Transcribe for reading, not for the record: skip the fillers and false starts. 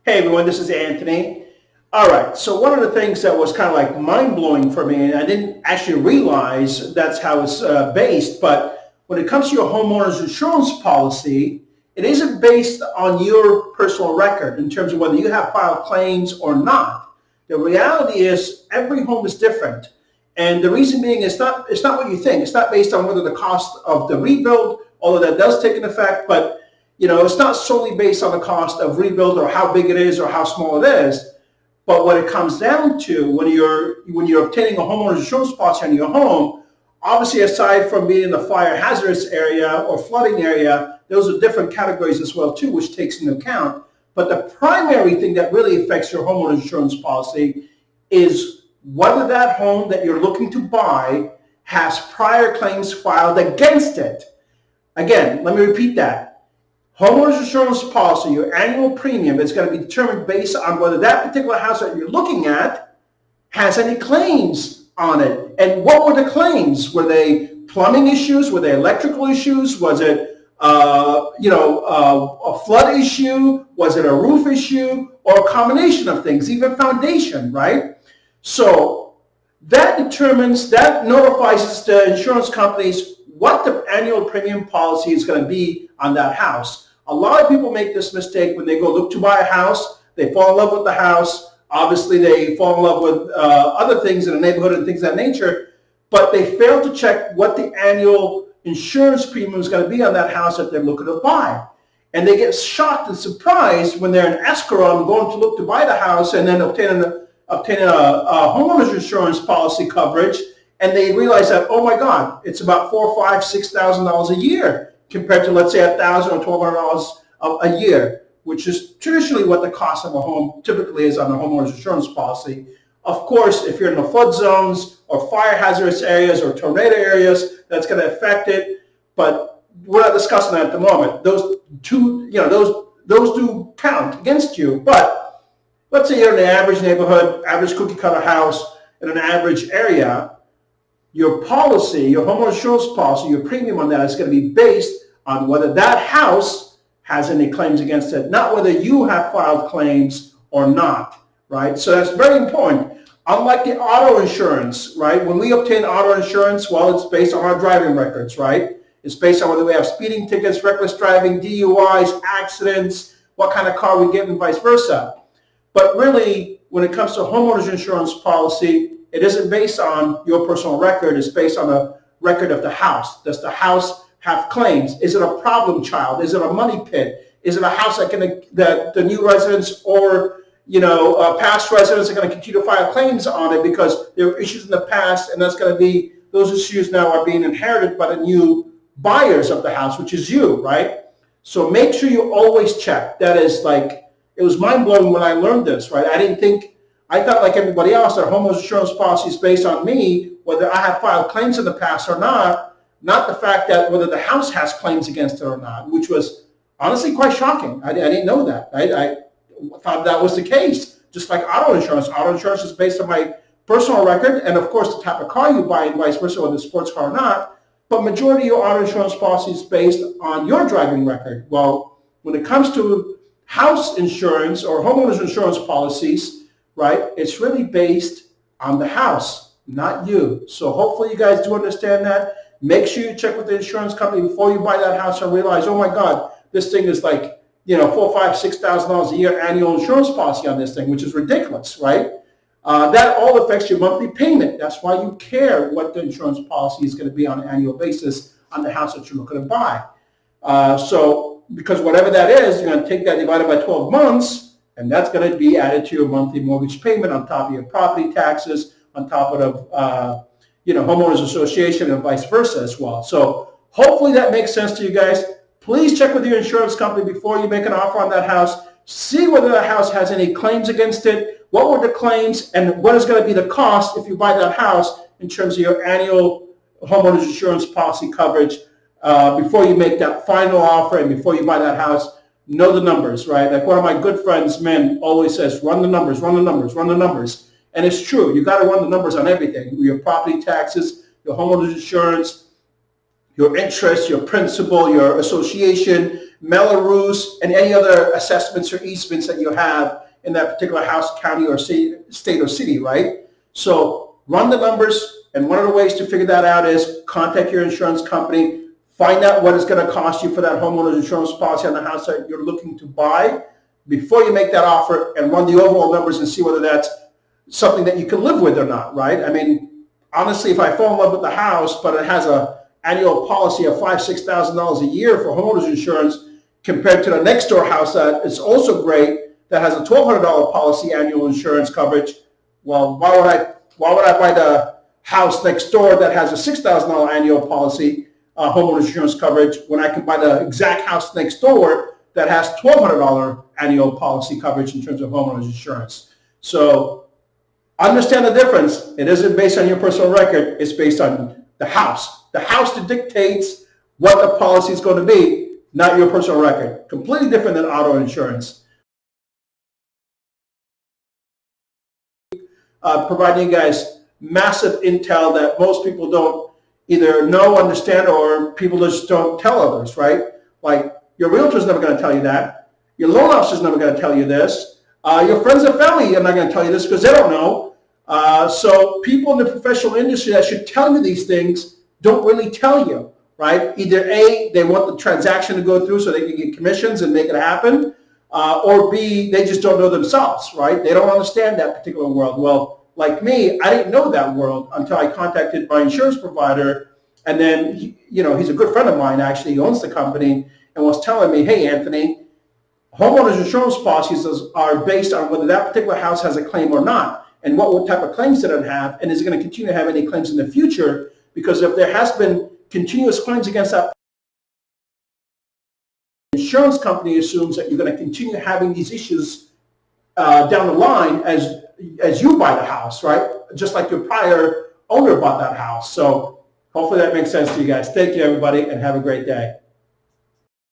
Hey everyone, this is Anthony. All right, so one of the things that was kind of like mind-blowing for me, and I didn't actually realize that's how it's based, but when it comes to your homeowner's insurance policy, it isn't based on your personal record in terms of whether you have filed claims or not. The reality is every home is different. And the reason being it's not what you think. It's not based on whether the cost of the rebuild, although that does take an effect, but it's not solely based on the cost of rebuild or how big it is or how small it is. But what it comes down to when you're obtaining a homeowner's insurance policy on your home, obviously aside from being in the fire hazardous area or flooding area, those are different categories as well too, which takes into account. But the primary thing that really affects your homeowner's insurance policy is whether that home that you're looking to buy has prior claims filed against it. Again, let me repeat that. Homeowners insurance policy, your annual premium is going to be determined based on whether that particular house that you're looking at has any claims on it. And what were the claims? Were they plumbing issues? Were they electrical issues? Was it a flood issue? Was it a roof issue? Or a combination of things, even foundation, right? So that notifies the insurance companies what the annual premium policy is going to be on that house. A lot of people make this mistake when they go look to buy a house. They fall in love with the house. Obviously, they fall in love with other things in the neighborhood and things of that nature, but they fail to check what the annual insurance premium is going to be on that house that they're looking to buy. And they get shocked and surprised when they're in escrow and going to look to buy the house and then obtaining a homeowner's insurance policy coverage, and they realize that, oh my God, it's about $4,000, $5,000, $6,000 a year compared to, let's say, $1,000 or $1,200 a year, which is traditionally what the cost of a home typically is on a homeowner's insurance policy. Of course, if you're in the flood zones or fire hazardous areas or tornado areas, that's going to affect it. But we're not discussing that at the moment. Those do count against you. But let's say you're in an average neighborhood, average cookie cutter house in an average area. Your policy, your homeowner insurance policy, your premium on that is going to be based on whether that house has any claims against it, not whether you have filed claims or not, right? So that's very important. Unlike the auto insurance, right? When we obtain auto insurance, well, it's based on our driving records, right? It's based on whether we have speeding tickets, reckless driving, DUIs, accidents, what kind of car we get, and vice versa. But really, when it comes to homeowners insurance policy, it isn't based on your personal record. It's based on the record of the house. Does the house have claims? Is it a problem child? Is it a money pit? Is it a house that the new residents or past residents are going to continue to file claims on it because there were issues in the past, and those issues now are being inherited by the new buyers of the house, which is you, right? So make sure you always check. That is it was mind-blowing when I learned this, right? I thought like everybody else that homeowners insurance policy is based on me, whether I have filed claims in the past or not the fact that whether the house has claims against it or not, which was honestly quite shocking. I didn't know that. I thought that was the case. Just like auto insurance. Auto insurance is based on my personal record and, of course, the type of car you buy and vice versa, whether it's a sports car or not. But majority of your auto insurance policy is based on your driving record. Well, when it comes to house insurance or homeowners insurance policies, right, it's really based on the house, not you. So hopefully you guys do understand that. Make sure you check with the insurance company before you buy that house and realize, oh my God, this thing is like, $4,000, $5,000, $6,000 a year annual insurance policy on this thing, which is ridiculous, right? That all affects your monthly payment. That's why you care what the insurance policy is going to be on an annual basis on the house that you're looking to buy. Because whatever that is, you're going to take that divided by 12 months, and that's going to be added to your monthly mortgage payment on top of your property taxes, on top of homeowners association and vice versa as well. So hopefully that makes sense to you guys. Please check with your insurance company before you make an offer on that house. See whether the house has any claims against it, what were the claims, and what is going to be the cost if you buy that house in terms of your annual homeowners insurance policy coverage before you make that final offer and before you buy that house. Know the numbers, right? Like one of my good friends, men, always says, run the numbers, run the numbers, run the numbers. And it's true. You got to run the numbers on everything. Your property taxes, your homeowners insurance, your interest, your principal, your association, Melrose, and any other assessments or easements that you have in that particular house, county, or state or city, right? So run the numbers, and one of the ways to figure that out is contact your insurance company, find out what it's going to cost you for that homeowner's insurance policy on the house that you're looking to buy before you make that offer, and run the overall numbers and see whether that's something that you can live with or not, right? I mean, honestly, if I fall in love with the house, but it has a annual policy of $5,000-$6,000 a year for homeowners insurance compared to the next door house that is also great, that has a $1,200 policy annual insurance coverage, well, why would I buy the house next door that has a $6,000 annual policy homeowners insurance coverage when I can buy the exact house next door that has $1,200 annual policy coverage in terms of homeowners insurance? So understand the difference. It isn't based on your personal record. It's based on the house. The house that dictates what the policy is going to be, not your personal record. Completely different than auto insurance. Providing you guys massive intel that most people don't either know, understand, or people just don't tell others, right? Like, your realtor is never going to tell you that. Your loan officer is never going to tell you this. Your friends and family are not going to tell you this because they don't know. So people in the professional industry that should tell you these things don't really tell you, right? Either A, they want the transaction to go through so they can get commissions and make it happen, or B, they just don't know themselves, right? They don't understand that particular world. Well, like me, I didn't know that world until I contacted my insurance provider, and then he's a good friend of mine, actually. He owns the company, and was telling me, hey, Anthony, homeowners insurance policies are based on whether that particular house has a claim or not, and what type of claims did it have, and is it going to continue to have any claims in the future? Because if there has been continuous claims against that, insurance company assumes that you're going to continue having these issues down the line as you buy the house, right? Just like your prior owner bought that house. So hopefully that makes sense to you guys. Thank you, everybody, and have a great day.